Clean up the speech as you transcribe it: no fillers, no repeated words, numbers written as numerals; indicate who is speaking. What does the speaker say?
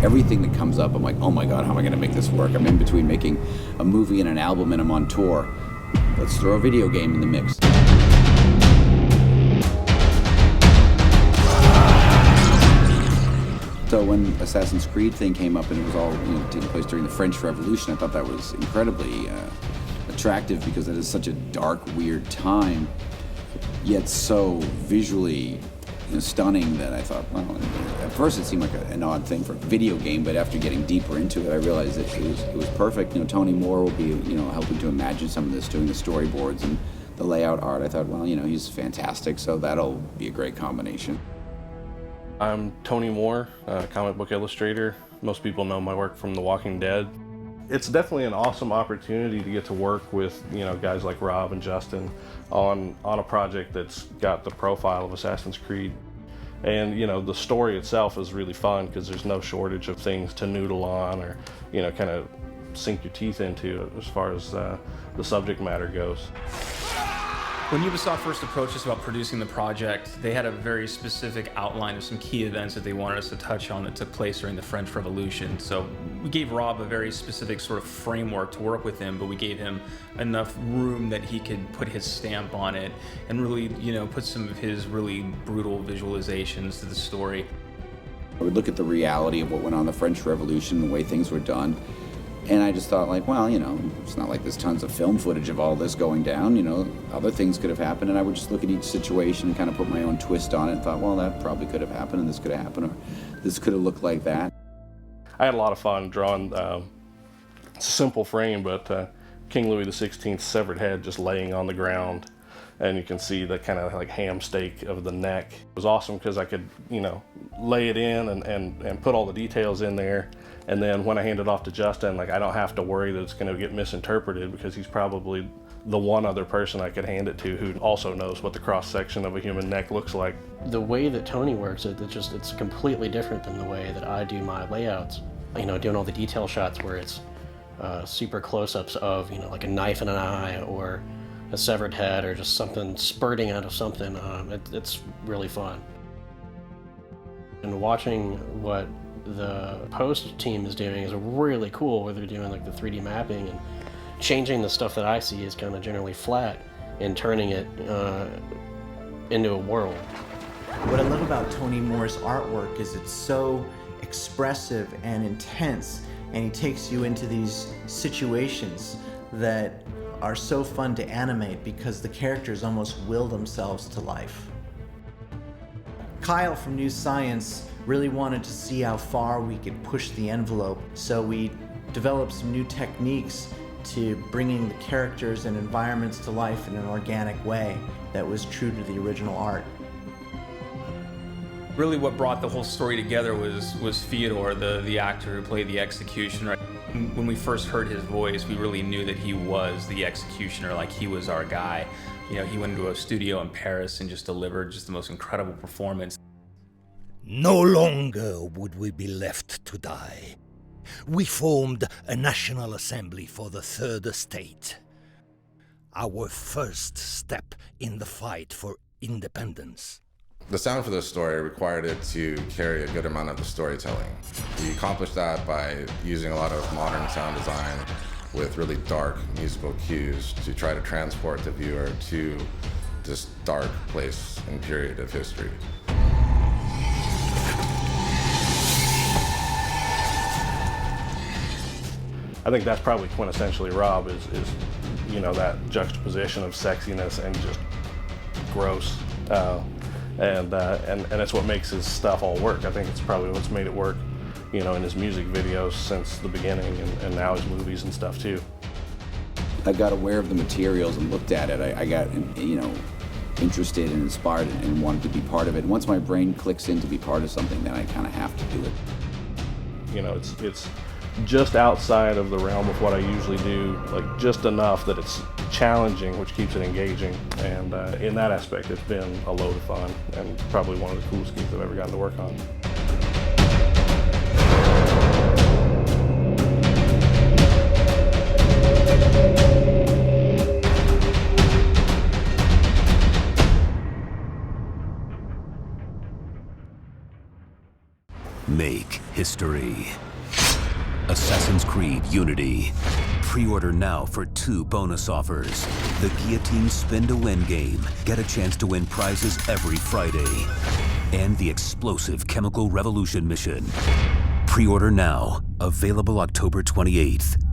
Speaker 1: everything that comes up, I'm like, oh my God, how am I going to make this work? I'm in between making a movie and an album, and I'm on tour. Let's throw a video game in the mix. So when Assassin's Creed thing came up and it was all taking place during the French Revolution, I thought that was incredibly attractive because it is such a dark, weird time, yet so visually stunning that I thought, well, at first it seemed like an odd thing for a video game, but after getting deeper into it, I realized that it was perfect. Tony Moore will be helping to imagine some of this, doing the storyboards and the layout art. I thought, well, he's fantastic, so that'll be a great combination.
Speaker 2: I'm Tony Moore, comic book illustrator. Most people know my work from The Walking Dead. It's definitely an awesome opportunity to get to work with guys like Rob and Justin on a project that's got the profile of Assassin's Creed. And the story itself is really fun because there's no shortage of things to noodle on or kind of sink your teeth into as far as the subject matter goes.
Speaker 3: When Ubisoft first approached us about producing the project, they had a very specific outline of some key events that they wanted us to touch on that took place during the French Revolution. So we gave Rob a very specific sort of framework to work with him, but we gave him enough room that he could put his stamp on it and really, put some of his really brutal visualizations to the story.
Speaker 1: I would look at the reality of what went on in the French Revolution, the way things were done, and I just thought, like, well, it's not like there's tons of film footage of all this going down, other things could have happened, and I would just look at each situation and kind of put my own twist on it and thought, well, that probably could have happened, and this could have happened, or this could have looked like that.
Speaker 2: I had a lot of fun drawing, it's a simple frame, but King Louis XVI's severed head just laying on the ground, and you can see the kind of like ham steak of the neck. It was awesome because I could, lay it in and put all the details in there. And then when I hand it off to Justin, I don't have to worry that it's going to get misinterpreted because he's probably the one other person I could hand it to who also knows what the cross-section of a human neck looks like.
Speaker 4: The way that Tony works, it's completely different than the way that I do my layouts. Doing all the detail shots where it's super close-ups of, like a knife in an eye or a severed head or just something spurting out of something. It's really fun. And watching what the post team is doing is really cool, where they're doing the 3D mapping and changing the stuff that I see is kind of generally flat and turning it into a world.
Speaker 5: What I love about Tony Moore's artwork is it's so expressive and intense, and he takes you into these situations that are so fun to animate because the characters almost will themselves to life. Kyle from New Science really wanted to see how far we could push the envelope, so we developed some new techniques to bringing the characters and environments to life in an organic way that was true to the original art.
Speaker 3: Really what brought the whole story together was Fyodor, the actor who played the executioner. When we first heard his voice, we really knew that he was the executioner, like he was our guy. He went into a studio in Paris and just delivered just the most incredible performance.
Speaker 6: No longer would we be left to die. We formed a National Assembly for the Third Estate. Our first step in the fight for independence.
Speaker 7: The sound for this story required it to carry a good amount of the storytelling. We accomplished that by using a lot of modern sound design with really dark musical cues to try to transport the viewer to this dark place and period of history.
Speaker 2: I think that's probably quintessentially Rob is that juxtaposition of sexiness and just gross. And it's what makes his stuff all work. I think it's probably what's made it work, in his music videos since the beginning and now his movies and stuff too.
Speaker 1: I got aware of the materials and looked at it. I got, interested and inspired and wanted to be part of it. And once my brain clicks in to be part of something, then I kind of have to do it.
Speaker 2: It's just outside of the realm of what I usually do, just enough that it's challenging, which keeps it engaging. And in that aspect, it's been a load of fun and probably one of the coolest games I've ever gotten to work on.
Speaker 8: Make history. Assassin's Creed Unity. Pre-order now for 2 bonus offers. The Guillotine Spin to Win game. Get a chance to win prizes every Friday. And the explosive Chemical Revolution mission. Pre-order now. Available October 28th.